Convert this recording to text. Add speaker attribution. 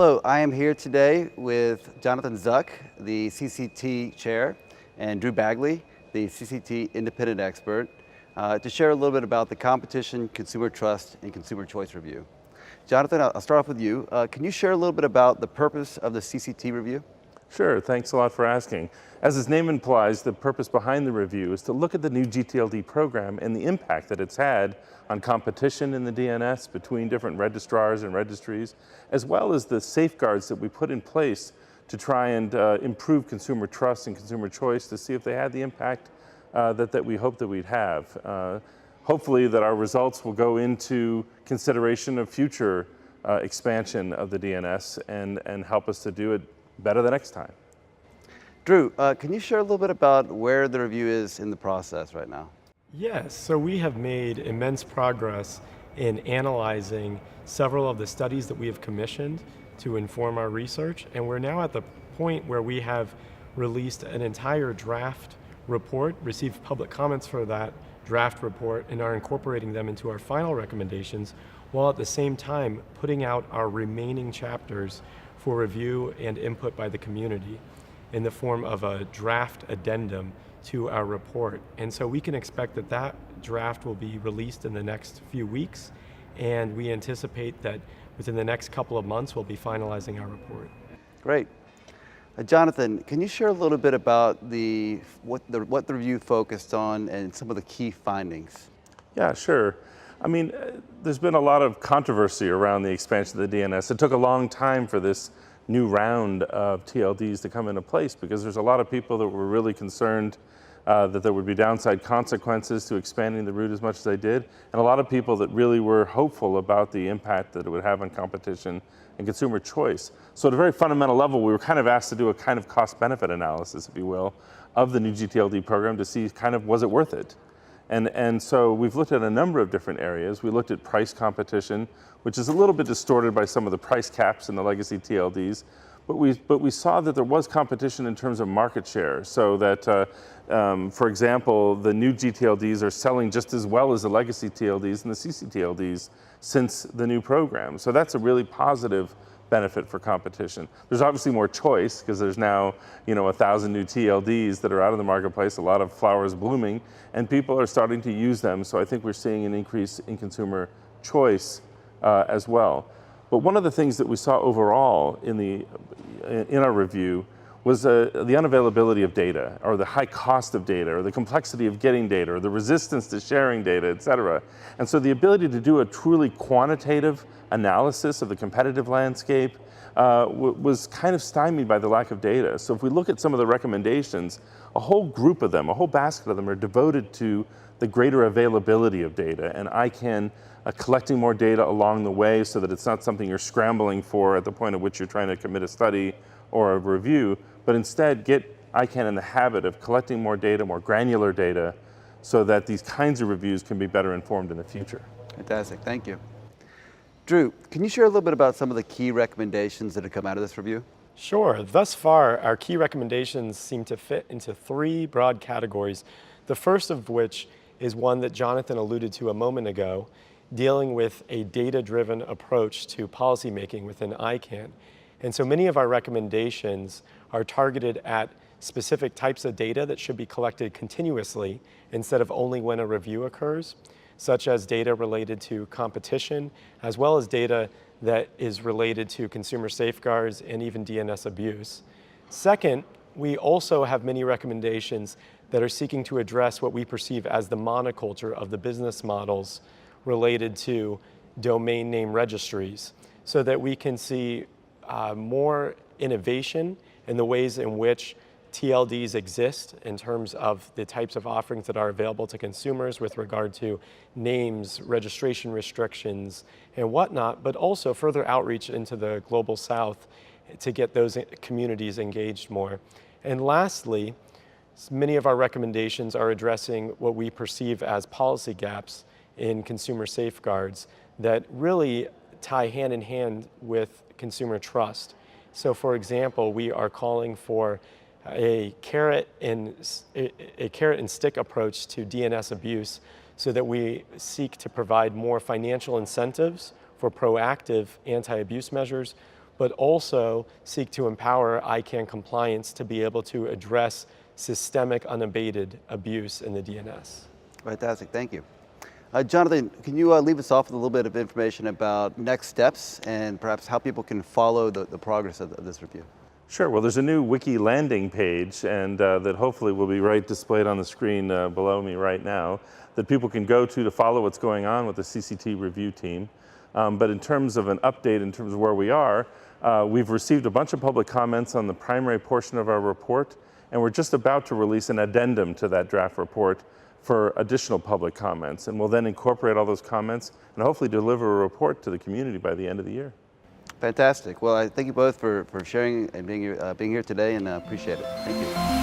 Speaker 1: Hello, I am here today with Jonathan Zuck, the CCT chair, and Drew Bagley, the CCT independent expert, to share a little bit about the Competition, Consumer Trust, and Consumer Choice Review. Jonathan, I'll start off with you. Can you share a little bit about the purpose of the CCT review?
Speaker 2: Sure, thanks a lot for asking. As its name implies, the purpose behind the review is to look at the new GTLD program and the impact that it's had on competition in the DNS between different registrars and registries, as well as the safeguards that we put in place to try and improve consumer trust and consumer choice to see if they had the impact that we hope that we'd have. Hopefully that our results will go into consideration of future expansion of the DNS and help us to do it better the next time.
Speaker 1: Drew, can you share a little bit about where the review is in the process right now?
Speaker 3: Yes, so we have made immense progress in analyzing several of the studies that we have commissioned to inform our research, and we're now at the point where we have released an entire draft report, received public comments for that draft report, and are incorporating them into our final recommendations, while at the same time putting out our remaining chapters for review and input by the community in the form of a draft addendum to our report. And so we can expect that that draft will be released in the next few weeks, and we anticipate that within the next couple of months we'll be finalizing our report.
Speaker 1: Great. Jonathan, can you share a little bit about what the review focused on and some of the key findings?
Speaker 2: Yeah, sure. I mean, there's been a lot of controversy around the expansion of the DNS. It took a long time for this new round of TLDs to come into place because there's a lot of people that were really concerned that there would be downside consequences to expanding the route as much as they did, and a lot of people that really were hopeful about the impact that it would have on competition and consumer choice. So at a very fundamental level, we were kind of asked to do a kind of cost-benefit analysis, if you will, of the new GTLD program to see kind of was it worth it. And so we've looked at a number of different areas. We looked at price competition, which is a little bit distorted by some of the price caps in the legacy TLDs, but we saw that there was competition in terms of market share, so that, for example, the new GTLDs are selling just as well as the legacy TLDs and the CCTLDs since the new program. So that's a really positive benefit for competition. There's obviously more choice because there's now 1,000 new TLDs that are out in the marketplace, a lot of flowers blooming, and people are starting to use them. So I think we're seeing an increase in consumer choice as well. But one of the things that we saw overall in our review was the unavailability of data, or the high cost of data, or the complexity of getting data, or the resistance to sharing data, et cetera. And so the ability to do a truly quantitative analysis of the competitive landscape was kind of stymied by the lack of data. So if we look at some of the recommendations, a whole group of them, a whole basket of them are devoted to the greater availability of data, and ICANN collecting more data along the way so that it's not something you're scrambling for at the point at which you're trying to commit a study or a review, but instead get ICANN in the habit of collecting more data, more granular data, so that these kinds of reviews can be better informed in the future.
Speaker 1: Fantastic, thank you. Drew, can you share a little bit about some of the key recommendations that have come out of this review?
Speaker 3: Sure. Thus far, our key recommendations seem to fit into three broad categories. The first of which is one that Jonathan alluded to a moment ago, dealing with a data-driven approach to policymaking within ICANN. And so many of our recommendations are targeted at specific types of data that should be collected continuously instead of only when a review occurs, such as data related to competition, as well as data that is related to consumer safeguards and even DNS abuse. Second, we also have many recommendations that are seeking to address what we perceive as the monoculture of the business models related to domain name registries, so that we can see more innovation in the ways in which TLDs exist in terms of the types of offerings that are available to consumers with regard to names, registration restrictions, and whatnot, but also further outreach into the global south to get those communities engaged more. And lastly, many of our recommendations are addressing what we perceive as policy gaps in consumer safeguards that really tie hand in hand with consumer trust. So for example, we are calling for a carrot and stick approach to DNS abuse so that we seek to provide more financial incentives for proactive anti-abuse measures, but also seek to empower ICANN compliance to be able to address systemic unabated abuse in the DNS.
Speaker 1: Fantastic, thank you. Jonathan, can you leave us off with a little bit of information about next steps and perhaps how people can follow the progress of this review?
Speaker 2: Sure. Well, there's a new wiki landing page, and that hopefully will be right displayed on the screen below me right now, that people can go to follow what's going on with the CCT review team. But in terms of an update, in terms of where we are, we've received a bunch of public comments on the primary portion of our report, and we're just about to release an addendum to that draft report for additional public comments. And we'll then incorporate all those comments and hopefully deliver a report to the community by the end of the year.
Speaker 1: Fantastic. Well, I thank you both for sharing and being here today, and appreciate it. Thank you.